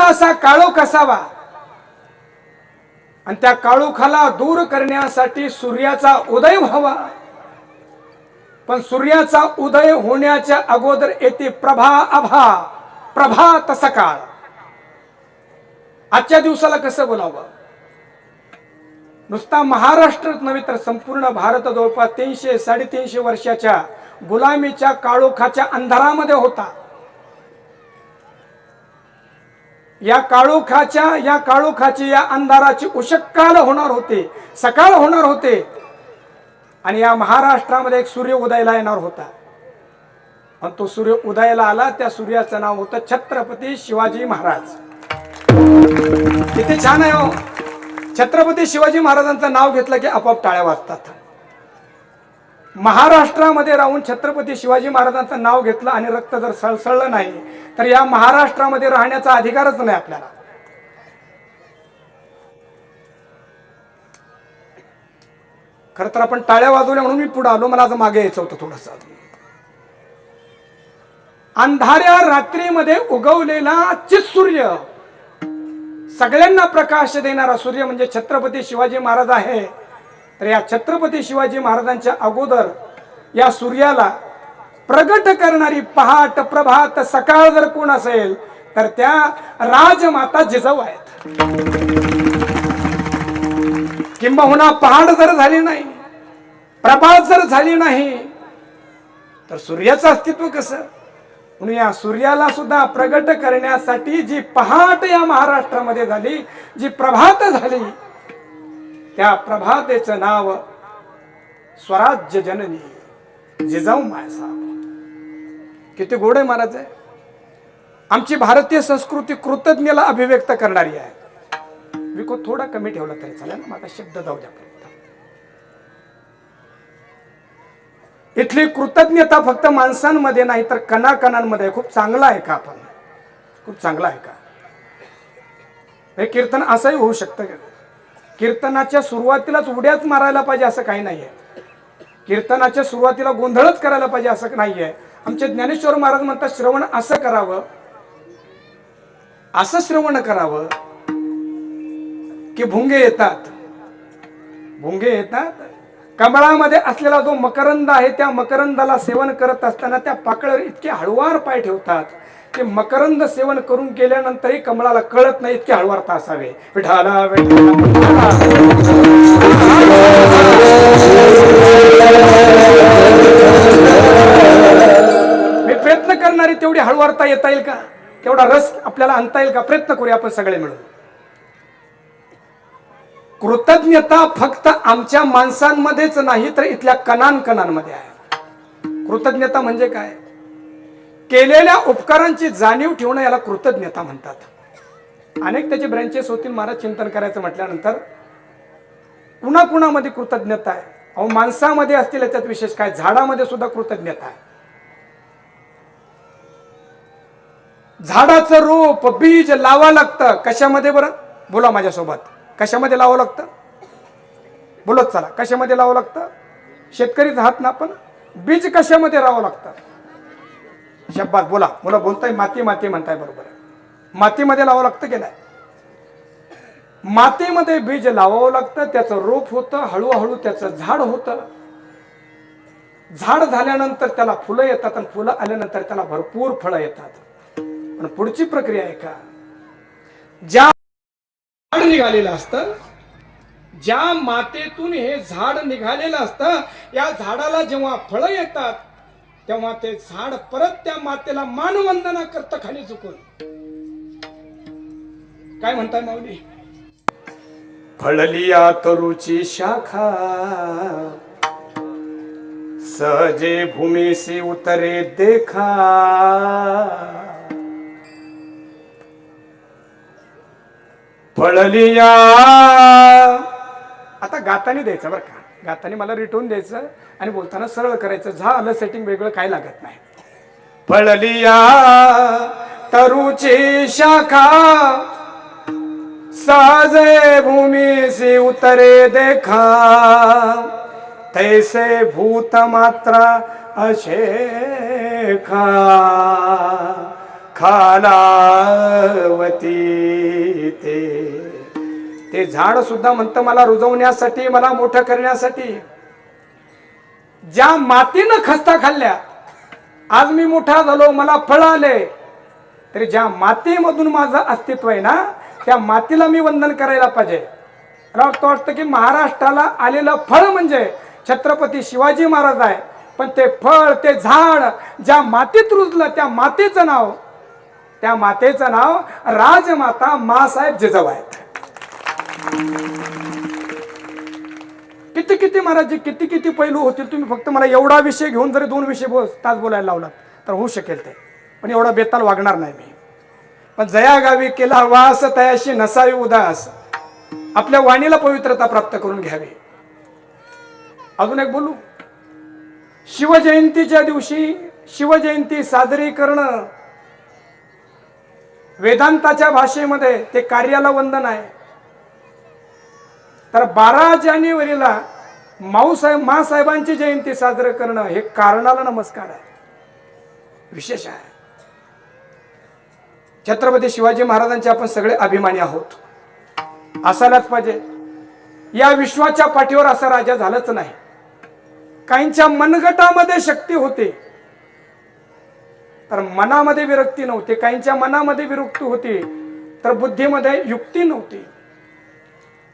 असा काळोख असावा आणि त्या काळोखाला दूर करण्यासाठी सूर्याचा उदय व्हावा. पण सूर्याचा उदय होण्याच्या अगोदर येते प्रभा आभा, प्रभात सकाळ. आजच्या दिवसाला कसं बोलावं? नुसता महाराष्ट्र नव्हे तर संपूर्ण भारत जवळपास 300-350 वर्षाच्या गुलामीच्या काळोखाच्या अंधारामध्ये होता. या काळोखाची या अंधाराची उषक्काल होणार होते, सकाळ होणार होते. आणि या महाराष्ट्रामध्ये एक सूर्य उदयाला येणार होता. आणि तो सूर्य उदयाला आला, त्या सूर्याचं नाव होतं छत्रपती शिवाजी महाराज. किती छान आहे हो. छत्रपती शिवाजी महाराजांचं नाव घेतलं की आपोआप टाळ्या वाजतात. महाराष्ट्रामध्ये राहून छत्रपती शिवाजी महाराजांचं नाव घेतलं आणि रक्त जर सळसळलं नाही तर या महाराष्ट्रामध्ये राहण्याचा अधिकारच नाही आपल्याला. खरं तर आपण टाळ्या वाजवल्या म्हणून मी पुढे आलो. मला आज मागे यायचं होतं थोडंसं. अंधाऱ्या रात्रीमध्ये उगवलेला चित्सूर्य, सगळ्यांना प्रकाश देणारा सूर्य म्हणजे छत्रपती शिवाजी महाराज आहे. तर या छत्रपती शिवाजी महाराजांच्या अगोदर या सूर्याला प्रगट करणारी पहाट, प्रभात, सकाळ जर कोण असेल तर त्या राजमाता जिजाऊ आहेत. किंबहुना पहाट जर झाली नाही, प्रभात जर झाली नाही तर सूर्याचं अस्तित्व कसं? म्हणून या सूर्याला सुद्धा प्रगट करण्यासाठी जी पहाट या महाराष्ट्रामध्ये झाली, जी प्रभात झाली, त्या प्रभातेचं नाव स्वराज्य जननी जिजाऊ मायसाहेब. किती गोड आहे महाराज आहे. आमची भारतीय संस्कृती कृतज्ञला अभिव्यक्त करणारी आहे. विको थोडा कमी ठेवला तरी चालेल ना, माझा शब्द जाऊ द्या. इथली कृतज्ञता फक्त माणसांमध्ये नाही तर कणाकणांमध्ये. खूप चांगला आहे का आपण? खूप चांगला आहे का? हे कीर्तन असंही होऊ शकतं. कीर्तनाच्या सुरुवातीलाच उड्याच मारायला पाहिजे असं काही नाहीये. कीर्तनाच्या सुरुवातीला गोंधळच करायला पाहिजे असं नाहीये. आमचे ज्ञानेश्वर महाराज म्हणतात श्रवण असं करावं, असं श्रवण करावं की भुंगे येतात. भुंगे येतात. कमळामध्ये असलेला जो मकरंद आहे त्या मकरंदाला सेवन करत असताना त्या पाकळ्यावर इतके हळुवार पाय ठेवतात की मकरंद सेवन करून गेल्यानंतरही कमळाला कळत नाही इतके हळुवार असावे. विठाला मी प्रयत्न करणारी तेवढी हळुवारता येता येईल का? तेवढा रस आपल्याला आणता येईल का? प्रयत्न करूया आपण सगळे मिळून. कृतज्ञता फक्त आमच्या माणसांमध्येच नाही तर इथल्या कणांकणांमध्ये आहे. कृतज्ञता म्हणजे काय? केलेल्या उपकारांची जाणीव ठेवणं याला कृतज्ञता म्हणतात. अनेक त्याचे ब्रँचेस होतील. महाराज चिंतन करायचं म्हटल्यानंतर कुणाकुणामध्ये कृतज्ञता आहे? अहो माणसामध्ये असतील याच्यात विशेष काय? झाडामध्ये सुद्धा कृतज्ञता आहे. झाडाचं रोप बीज लावा लागतं. कशामध्ये बरं? बोला माझ्यासोबत. कशामध्ये लावावं लागतं? बोलत चला. कशामध्ये लावावं लागतं? शेतकरीच आहात ना आपण. बीज कशामध्ये लावावं लागतं? शब्दात बोला. मुलं बोलताय माती माती म्हणताय. बरोबर आहे. मातीमध्ये लावावं लागतं की नाही? मातीमध्ये बीज लावावं लागतं. त्याचं रोप होतं. हळूहळू त्याचं झाड होतं. झाड झाल्यानंतर त्याला फुलं येतात आणि फुलं आल्यानंतर त्याला भरपूर फळं येतात. पण पुढची प्रक्रिया आहे का? ज्या झाड निघालेलं असतं, ज्या मातेतून हे झाड निघालेलं असतं, या झाडाला जेव्हा फळं येतात तेव्हा ते झाड परत त्या मातेला मानवंदना करतं खाली झुकून. काय म्हणताय माऊली? फळलिया तरुची शाखा सहजे भूमीसी उतरे देखा. फळलिया. आता गातानी द्यायचं बरं का. गातानी मला रिटवून द्यायचं आणि बोलताना सरळ करायचं. झालं सेटिंग वेगळं काही लागत नाही. फळलिया तरुची शाखा साजे भूमी से उतरे देखा. तैसे भूत मात्रा अशेखा. खालावती ते झाड सुद्धा म्हणतं मला रुजवण्यासाठी, मला मोठं करण्यासाठी. ज्या मातीनं खस्ता खाल्ल्या आज मी मोठा झालो, मला फळ आले, तरी ज्या मातीमधून माझं अस्तित्व आहे ना, त्या मातीला मी वंदन करायला पाहिजे. मला वाटतं की महाराष्ट्राला आलेलं फळ म्हणजे छत्रपती शिवाजी महाराज आहे. पण ते फळ, ते झाड ज्या मातीत रुजलं, त्या मातेचं नाव राजमाता मासाहेब जिजाऊ आहेत. किती महाराज, किती पैलू होतील. तुम्ही फक्त मला एवढा विषय घेऊन जरी 2 विषय तास बोलायला लावला तर होऊ शकेल ते, पण एवढा बेताल वागणार नाही मी. पण जया गावी केला वास, तयाशी नसावी उदास. आपल्या वाणीला पवित्रता प्राप्त करून घ्यावी. अजून एक बोलू. शिवजयंतीच्या दिवशी शिवजयंती साजरी करणं वेदांताच्या भाषेमध्ये ते कार्याला वंदन आहे. तर 12 जानेवारीला मासाहेबांची जयंती साजरी करणं हे कारणाला नमस्कार आहे, विशेष आहे. छत्रपती शिवाजी महाराजांचे आपण सगळे अभिमानी आहोत, असायलाच पाहिजे. या विश्वाच्या पाठीवर असा राजा झालाच नाही. काहींच्या मनगटामध्ये शक्ती होते तर मनामध्ये विरक्ती नव्हती, काहींच्या मनामध्ये विरक्ती होती तर बुद्धीमध्ये युक्ती नव्हती.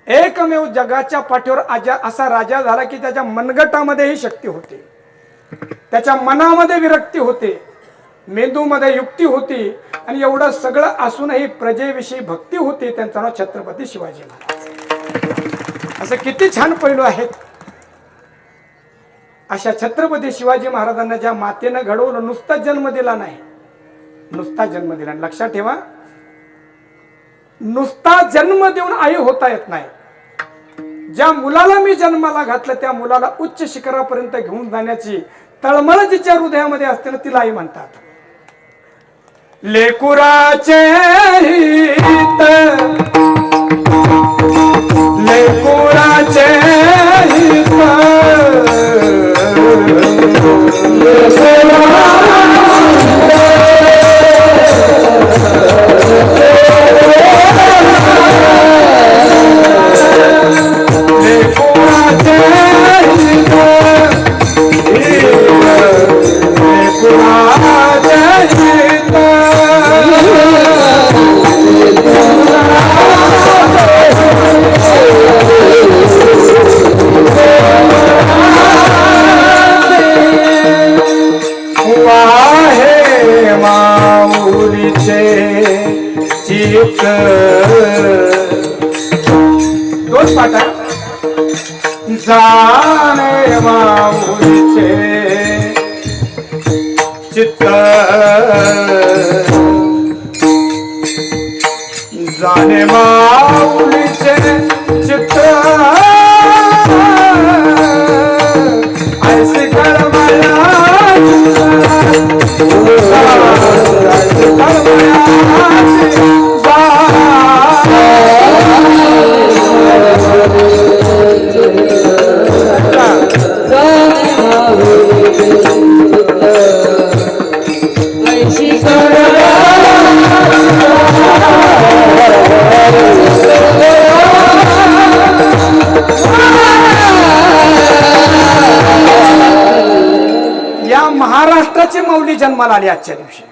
एकमेव जगाच्या पाठीवर असा राजा झाला की त्याच्या मनगटामध्येही शक्ती होती, त्याच्या मनामध्ये विरक्ती होते, मेंदूमध्ये युक्ती होती, आणि एवढं सगळं असूनही प्रजेविषयी भक्ती होती. त्यांचं नाव छत्रपती शिवाजी महाराज. असं किती छान पैलू आहेत. अशा छत्रपती शिवाजी महाराजांना ज्या मातेनं घडवलं, नुसता जन्म दिला नाही, नुसता जन्म दिला. लक्षात ठेवा, नुसता जन्म देऊन आई होता येत नाही. ज्या मुलाला मी जन्माला घातलं त्या मुलाला उच्च शिखरापर्यंत घेऊन जाण्याची तळमळ जिच्या हृदयामध्ये असते ना, तिला आई म्हणतात. लेकुराचे हित, लेकुराचे हित, दोन पाठ जाणे माऊलीचे चित्त, जाणे माऊलीचे चित्त, ऐसे करमया या महाराष्ट्राची माऊली जन्माला आली आजच्या दिवशी.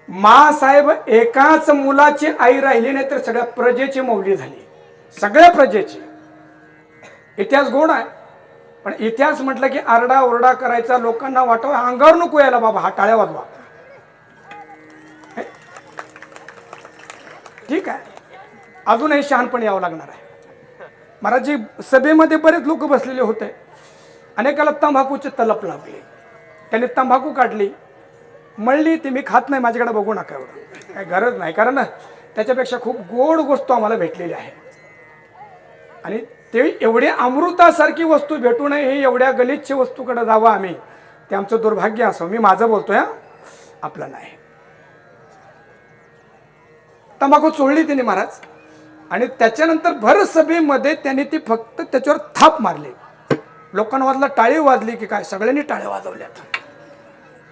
मासाहेब एकाच मुलाची आई राहिली नाही तर सगळ्या प्रजेची माऊली झाली, सगळ्या प्रजेची. इतिहास गोड आहे, पण इतिहास म्हटलं की आरडा ओरडा करायचा, लोकांना वाटवा अंगावर नको यायला बाबा हा टाळ्या वाजवा. ठीक आहे, अजूनही शहाणपण यावं लागणार आहे. महाराजी सभेमध्ये बरेच लोक बसलेले होते, अनेकाला तंबाखूची तलप लागली, त्यांनी तंबाखू काढली, मळली, ती मी खात नाही, माझ्याकडे बघू नका, एवढं काय गरज नाही, कारण त्याच्यापेक्षा खूप गोड गोष्ट आम्हाला भेटलेली आहे. आणि ते एवढे अमृतासारखी वस्तू भेटू नये, हे एवढ्या गलिच्छ वस्तूकडे जावं आम्ही, ते आमचं दुर्भाग्य असं. मी माझं बोलतोय, आपलं नाही. तंबाखू चोळली तिने महाराज, आणि त्याच्यानंतर भर सभेमध्ये त्यांनी ती फक्त त्याच्यावर थाप मारली. लोकांना वाजला टाळी वाजली की काय, सगळ्यांनी टाळ्या वाजवल्यात.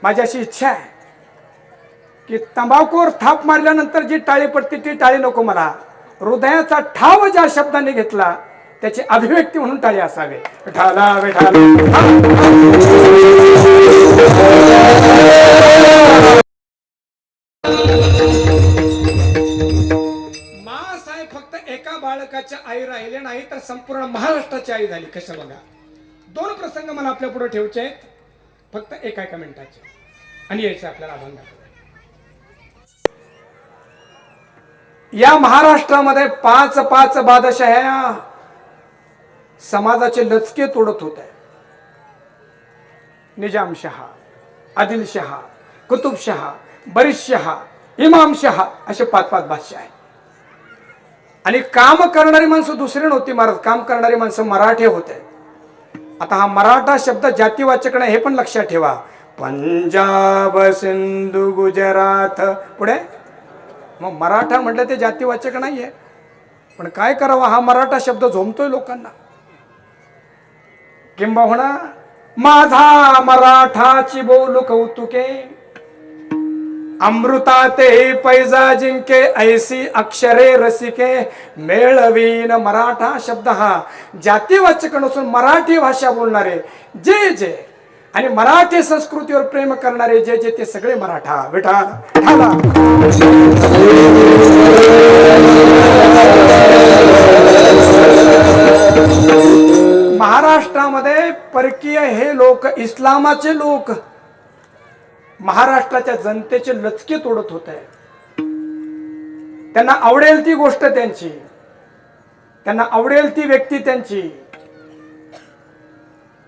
माझी अशी इच्छा आहे की तंबाखूवर थाप मारल्यानंतर जी टाळी पडते ती टाळी नको मला, हृदयाचा ठाव ज्या शब्दाने घेतला त्याची अभिव्यक्ती म्हणून टाळी असावे. विठाला विठाला. माँसाहेब फक्त एका बाळकाच्या आई राहिले नाही तर संपूर्ण महाराष्ट्राची आई झाली. कसं बघा, दोन प्रसंग मला आपल्या पुढे ठेवचे आहेत, फक्त एका मिनिटाचे, आणि यायचं आपल्याला अभंगाकडे. या महाराष्ट्रामध्ये पाच पाच बादशाह्या समाजाचे लचके तोडत होते. निजामशहा, आदिलशहा, कुतुबशहा, बरीदशहा, इमामशहा असे पाच पाच बादशाह आहेत. आणि काम करणारी माणसं दुसरी नव्हती महाराज, काम करणारी माणसं मराठे होते. आता हा मराठा शब्द जातीवाचक नाही हे पण लक्षात ठेवा. पंजाब, सिंधू, गुजरात, पुढे मग मराठा म्हटलं ते जातीवाचक नाहीये. पण काय करावं, हा मराठा शब्द झोमतोय लोकांना. किंबहुना माझा मराठाची बोलू कौतुके, अमृता ते पैजा जिंके ऐसी अक्षरे रसिके, मेळवीन मराठा शब्द हा जातीवाचक नसून मराठी भाषा बोलणारे जे जे आणि मराठी संस्कृतीवर प्रेम करणारे जे जे ते सगळे मराठा. विठाला. महाराष्ट्रामध्ये परकीय हे लोक, इस्लामाचे लोक महाराष्ट्राच्या जनतेचे लचके तोडत होते. त्यांना आवडेल ती गोष्ट त्यांची, त्यांना आवडेल ती व्यक्ती त्यांची,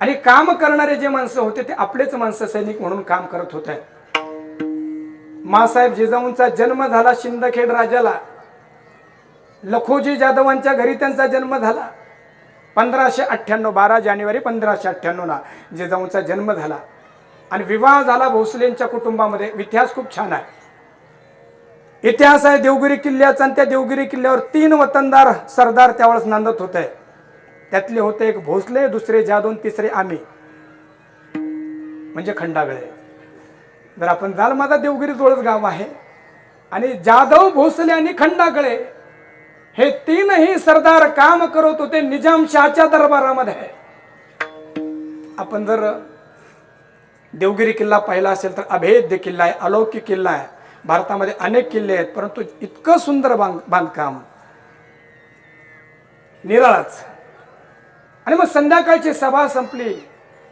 आणि काम करणारे जे माणसं होते ते आपलेच माणसं सैनिक म्हणून काम करत होते. माँसाहेब जिजाऊंचा जन्म झाला शिंदखेड राजाला. लखोजी जाधवांच्या घरी त्यांचा जन्म झाला. 1598, 12 जानेवारी 1598 ला जिजाऊंचा जन्म झाला. आणि विवाह झाला भोसलेंच्या कुटुंबामध्ये. इतिहास खूप छान आहे. इतिहास आहे देवगिरी किल्ल्याचा, आणि त्या देवगिरी किल्ल्यावर 3 वतनदार सरदार त्यावेळेस नांदत होते. त्यातले होते एक भोसले, दुसरे जाधव, तिसरे आम्ही म्हणजे खंडागळे. जर आपण जाल, माझा देवगिरी जवळच गाव आहे. आणि जाधव, भोसले आणि खंडागळे हे 3ही सरदार काम करत होते निजामशहाच्या दरबारामध्ये. आपण जर देवगिरी किल्ला पाहिला असेल तर अभेद्य किल्ला आहे, अलौकिक किल्ला आहे. भारतामध्ये अनेक किल्ले आहेत, परंतु इतकं सुंदर बांधकाम, निराळाच. आणि मग संध्याकाळची सभा संपली.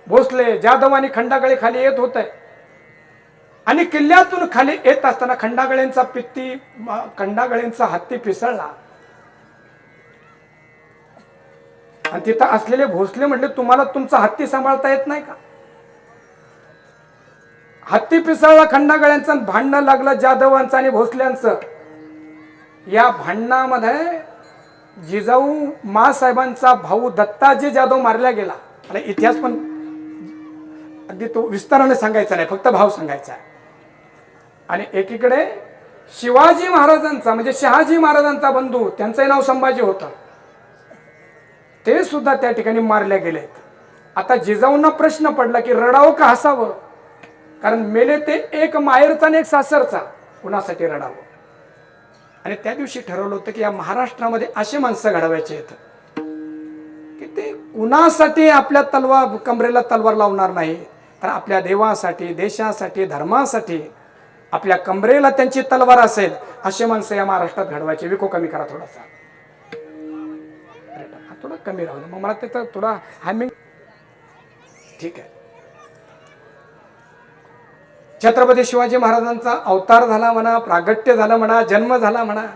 भोसले, जाधव आणि खंडागळे खाली येत होते. आणि किल्ल्यातून खाली येत असताना खंडागळेंचा हत्ती पिसळला. आणि तिथं असलेले भोसले म्हटले, तुम्हाला तुमचा हत्ती सांभाळता येत नाही का? हत्ती पिसळला खंडागळ्यांचं, भांडणं लागलं जाधवांचं आणि भोसल्यांचं. या भांडणामध्ये जिजाऊ माँसाहेबांचा भाऊ दत्ताजी जाधव मारला गेला. आणि इतिहास पण अगदी तो विस्ताराने सांगायचा नाही, फक्त भाव सांगायचा आहे. आणि एकीकडे शिवाजी महाराजांचा म्हणजे शहाजी महाराजांचा बंधू, त्यांचं नाव संभाजी होतं, ते सुद्धा त्या ठिकाणी मारले गेलेत. आता जिजाऊंना प्रश्न पडला की रडावं का हसावं, कारण मेले ते एक माहेरचा आणि एक सासरचा, कुणासाठी रडावं. आणि त्या दिवशी ठरवलं होतं की या महाराष्ट्रामध्ये असे माणसं घडवायचे आहेत की ते कुणासाठी आपल्या कमरेला तलवार लावणार नाही, तर आपल्या देवासाठी, देशासाठी, धर्मासाठी आपल्या कमरेला त्यांची तलवार असेल असे माणसं या महाराष्ट्रात घडवायचे. विको कमी करा थोडासा, थोडा कमी राहू दे, मग मला त्याचा थोडा हॅमिंग. ठीक आहे. छत्रपती शिवाजी महाराजांचा अवतार झाला म्हणा, प्रागट्य झालं म्हणा, जन्म झाला म्हणा.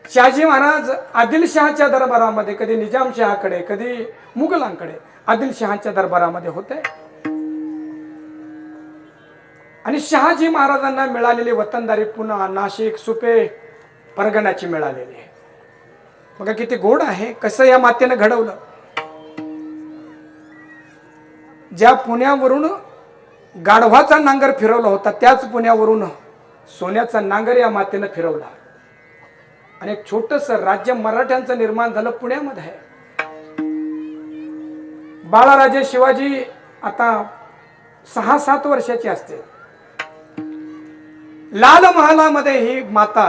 शहाजी महाराज आदिलशहाच्या दरबारामध्ये, कधी निजामशहाकडे, कधी मुघलांकडे, आदिलशहाच्या दरबारामध्ये होते. आणि शहाजी महाराजांना मिळालेली वतनदारी पुन्हा नाशिक, सुपे, परगण्याची मिळालेली आहे. बघा किती गोड आहे, कसं या मातेनं घडवलं. ज्या पुण्यावरून गाढवाचा नांगर फिरवला होता, त्याच पुण्यावरून सोन्याचा नांगर या मातेनं फिरवला. आणि एक छोटस राज्य मराठ्यांचं निर्माण झालं पुण्यामध्ये. बाळाराजे शिवाजी आता 6-7 वर्षाचे असते. लाल महालामध्ये ही माता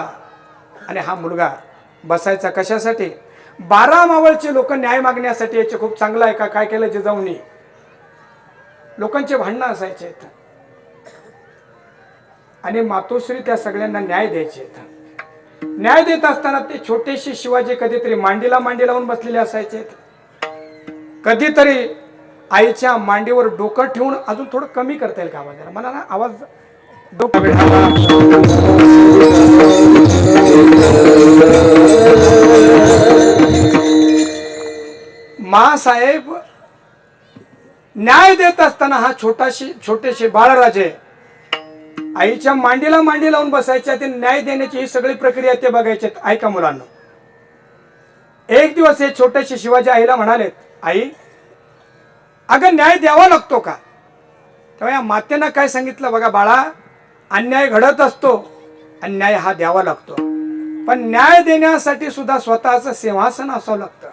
आणि हा मुलगा बसायचा कशासाठी? 12 मावळचे लोक न्याय मागण्यासाठी याचे. खूप चांगलं आहे का काय केलं जिजाऊंनी? लोकांचे भांडणं असायचे आणि मातोश्री त्या सगळ्यांना न्याय द्यायचे. न्याय देत असताना ते छोटेसे शिवाजी कधीतरी मांडीला मांडी लावून बसलेले असायचे, कधीतरी आईच्या मांडीवर डोकं ठेवून. अजून थोडं कमी करता येईल का आवाज? मला ना आवाज मासाहेब न्याय देत असताना हा छोटेसे बाळराजे आईच्या मांडीला मांडी लावून बसायच्या. ते न्याय देण्याची ही सगळी प्रक्रिया ते बघायचे. ऐका मुलांना, एक दिवस हे छोटेसे शिवाजी आईला म्हणालेत, आई अगं न्याय द्यावा लागतो का? तेव्हा या मातेनं काय सांगितलं बघा, बाळा अन्याय घडत असतो, अन्याय हा द्यावा लागतो, पण न्याय देण्यासाठी सुद्धा स्वतःचं सिंहासन असावं लागतं,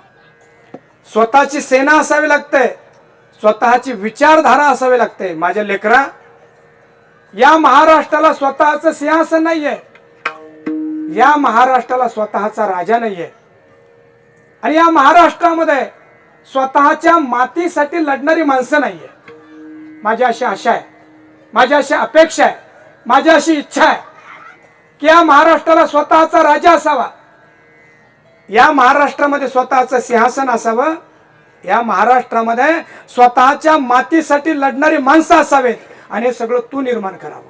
स्वतःची सेना असावी लागते, स्वतःची विचारधारा असावी लागते. माझ्या लेकरा, या महाराष्ट्राला स्वतःचं सिंहासन नाहीये, या महाराष्ट्राला स्वतःचा राजा नाहीये, आणि या महाराष्ट्रामध्ये स्वतःच्या मातीसाठी लढणारी माणसं नाहीये. माझी अशी आशा आहे, माझी अशी अपेक्षा आहे, माझी अशी इच्छा आहे की या महाराष्ट्राला स्वतःचा राजा असावा, या महाराष्ट्रामध्ये स्वतःचं सिंहासन असावं, या महाराष्ट्रामध्ये स्वतःच्या मातीसाठी लढणारी माणसं असावेत, आणि हे सगळं तू निर्माण करावं.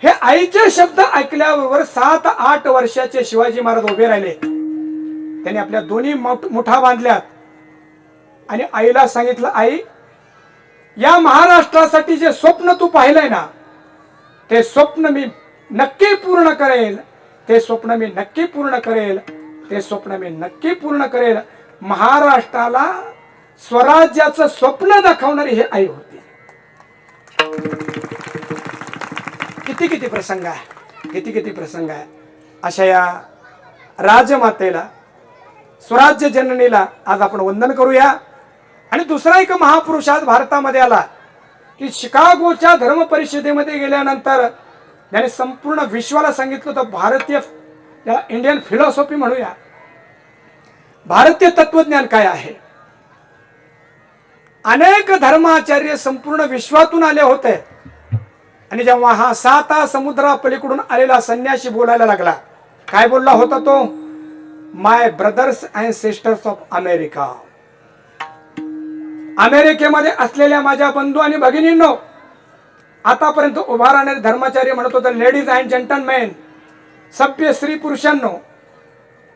हे आईचे शब्द ऐकल्याबरोबर 7-8 वर्षाचे शिवाजी महाराज उभे राहिले. त्यांनी आपल्या दोन्ही मुठा बांधल्यात आणि आईला सांगितलं, आई या महाराष्ट्रासाठी जे स्वप्न तू पाहिलंय ना, ते स्वप्न मी नक्की पूर्ण करेल, ते स्वप्न मी नक्की पूर्ण करेल, ते स्वप्न मी नक्की पूर्ण करेल. महाराष्ट्राला स्वराज्याचं स्वप्न दाखवणारी ही आई होती. किती प्रसंग आहे, किती प्रसंग आहे. अशा या राजमातेला, स्वराज्य जननीला आज आपण वंदन करूया. आणि दुसरा एक महापुरुष आज भारतामध्ये आला की शिकागोच्या धर्म परिषदेमध्ये गेल्यानंतर त्याने संपूर्ण विश्वाला सांगितलं होतं, भारतीय इंडियन फिलॉसॉफी म्हणूया, भारतीय तत्वज्ञान काय आहे. अनेक धर्माचार्य संपूर्ण विश्वातून आले होते, आणि जेव्हा हा 7 समुद्रापलीकडून आलेला संन्यासी बोलायला लागला, काय बोलला होता तो? My brothers and sisters of America, अमेरिकेमध्ये असलेल्या माझ्या बंधू आणि भगिनींनो, आतापर्यंत उभा राहणारे धर्माचार्य म्हणत होते लेडीज अँड जेंटलमॅन, सभ्य स्त्री पुरुषांनो,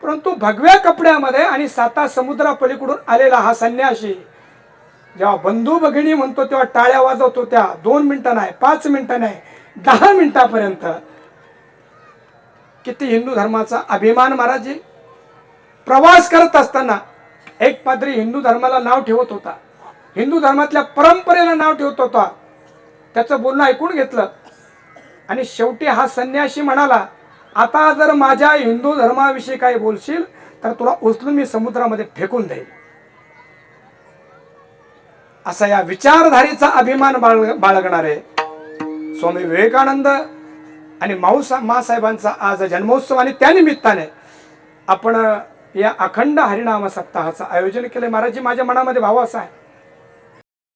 परंतु भगव्या कपड्यामध्ये आणि 7 समुद्रापलीकडून आलेला हा संन्यासी जेव्हा बंधू भगिनी म्हणतो तेव्हा टाळ्या वाजवतो. त्या 2 मिनिटं नाही, 5 मिनिटं नाही, 10 मिनिटापर्यंत. किती हिंदू धर्माचा अभिमान महाराज. प्रवास करत असताना एक पाद्री हिंदू धर्माला नाव ठेवत होता, हिंदू धर्मातल्या परंपरेला नाव ठेवत होता. त्याचं बोलणं ऐकून घेतलं आणि शेवटी हा संन्यासी म्हणाला, आता जर माझ्या हिंदू धर्माविषयी काही बोलशील तर तुला उचलून मी समुद्रामध्ये फेकून देईल. असा या विचारधारेचा अभिमान बाळगणारे स्वामी विवेकानंद आणि मासाहेबांचा आज जन्मोत्सव, आणि त्यानिमित्ताने आपण या अखंड हरिनाम सप्ताहाचं आयोजन केले. महाराज, माझ्या मनामध्ये भाव असा आहे,